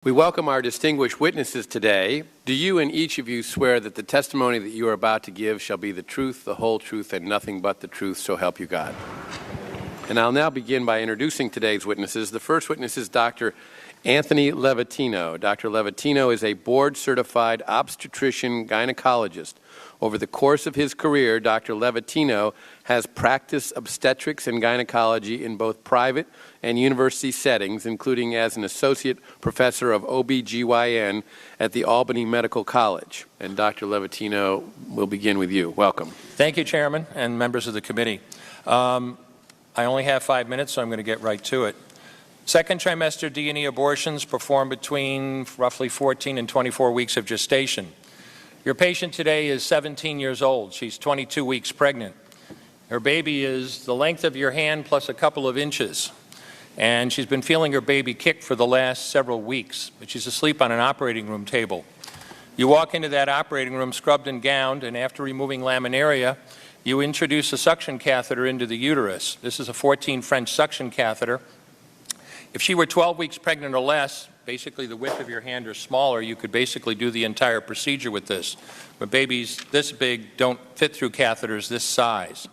We welcome our distinguished witnesses today. Do you and each of you swear that the testimony that you are about to give shall be the truth, the whole truth, and nothing but the truth, so help you God? And I'll now begin by introducing today's witnesses. The first witness is Dr. Antony Levatino. Dr. Levatino is a board-certified obstetrician gynecologist. Over the course of his career, Dr. Levatino has practiced obstetrics and gynecology in both private and university settings, including as an associate professor of OB/GYN at the Albany Medical College. And Dr. Levatino, we'll begin with you. Welcome. Thank you, Chairman and members of the committee. I only have 5 minutes, so I'm going to get right to it. Second trimester D&E abortions performed between roughly 14 and 24 weeks of gestation. Your patient today is 17 years old. She's 22 weeks pregnant. Her baby is the length of your hand plus a couple of inches. And she's been feeling her baby kick for the last several weeks, but she's asleep on an operating room table. You walk into that operating room scrubbed and gowned, and after removing laminaria, you introduce a suction catheter into the uterus. This is a 14 French suction catheter. If she were 12 weeks pregnant or less, basically the width of your hand or smaller, you could basically do the entire procedure with this. But babies this big don't fit through catheters this size.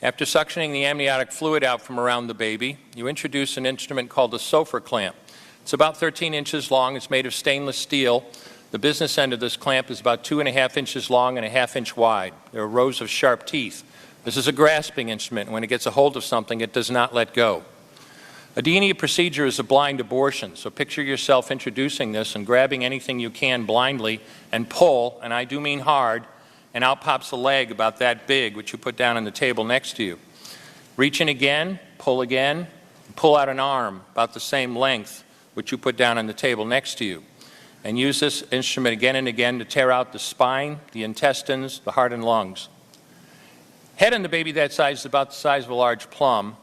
After suctioning the amniotic fluid out from around the baby, you introduce an instrument called a Sofer clamp. It's about 13 inches long. It's made of stainless steel. The business end of this clamp is about 2.5 inches long and 1/2 inch wide. There are rows of sharp teeth. This is a grasping instrument. When it gets a hold of something, it does not let go. A D&E procedure is a blind abortion, so picture yourself introducing this and grabbing anything you can blindly and pull, and I do mean hard, and out pops a leg about that big, which you put down on the table next to you. Reach in again, pull out an arm about the same length, which you put down on the table next to you, and use this instrument again and again to tear out the spine, the intestines, the heart and lungs. Head on the baby that size is about the size of a large plum.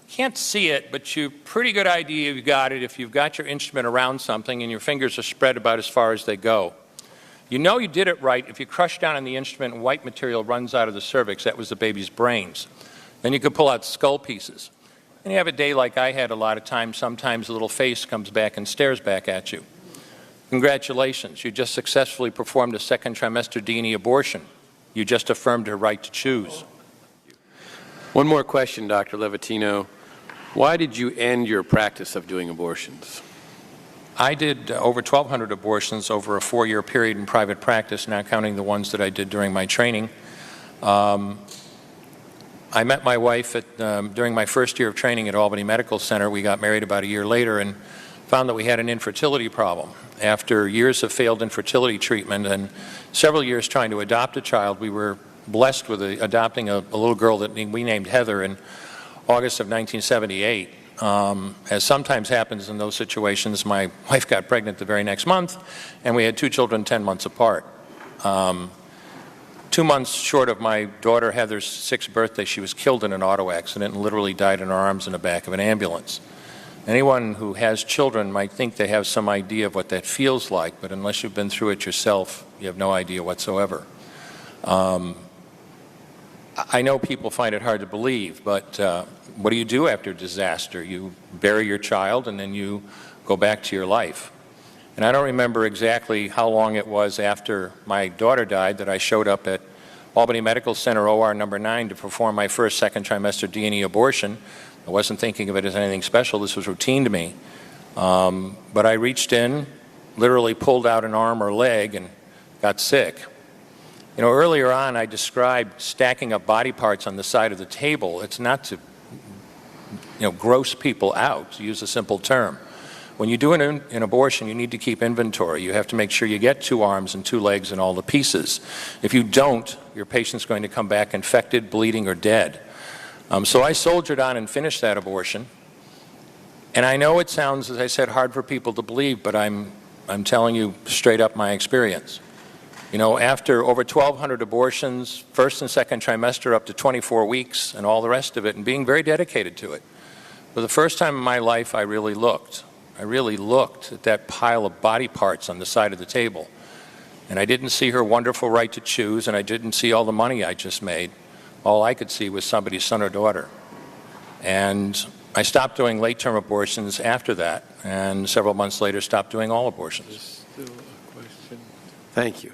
Can't see it, but you pretty good idea you've got it if you've got your instrument around something and your fingers are spread about as far as they go. You know you did it right if you crush down on the instrument and white material runs out of the cervix. That was the baby's brains. Then you could pull out skull pieces. And you have a day like I had a lot of times. Sometimes a little face comes back and stares back at you. Congratulations, you just successfully performed a second trimester D&E abortion. You just affirmed her right to choose. One more question, Dr. Levatino. Why did you end your practice of doing abortions? I did over 1,200 abortions over a 4-year period in private practice, not counting the ones that I did during my training. I met my wife during my first year of training at Albany Medical Center. We got married about a year later and found that we had an infertility problem. After years of failed infertility treatment and several years trying to adopt a child, we were blessed with adopting a little girl that we named Heather in August of 1978. As sometimes happens in those situations, my wife got pregnant the very next month, and we had 2 children 10 months apart. 2 months short of my daughter Heather's 6th birthday, she was killed in an auto accident and literally died in her arms in the back of an ambulance. Anyone who has children might think they have some idea of what that feels like, but unless you've been through it yourself, you have no idea whatsoever. I know people find it hard to believe, but what do you do after disaster? You bury your child and then you go back to your life. And I don't remember exactly how long it was after my daughter died that I showed up at Albany Medical Center OR number 9 to perform my first second trimester D&E abortion. I wasn't thinking of it as anything special. This was routine to me. But I reached in, literally pulled out an arm or leg and got sick. You know, earlier on I described stacking up body parts on the side of the table. It's not to, gross people out, to use a simple term. When you do an abortion, you need to keep inventory. You have to make sure you get 2 arms and 2 legs and all the pieces. If you don't, your patient's going to come back infected, bleeding, or dead. So I soldiered on and finished that abortion. And I know it sounds, as I said, hard for people to believe, but I'm telling you straight up my experience. You know, after over 1,200 abortions, first and second trimester up to 24 weeks and all the rest of it, and being very dedicated to it, for the first time in my life I really looked. I really looked at that pile of body parts on the side of the table. And I didn't see her wonderful right to choose, and I didn't see all the money I just made. All I could see was somebody's son or daughter. And I stopped doing late-term abortions after that, and several months later stopped doing all abortions. There's still a question. Thank you.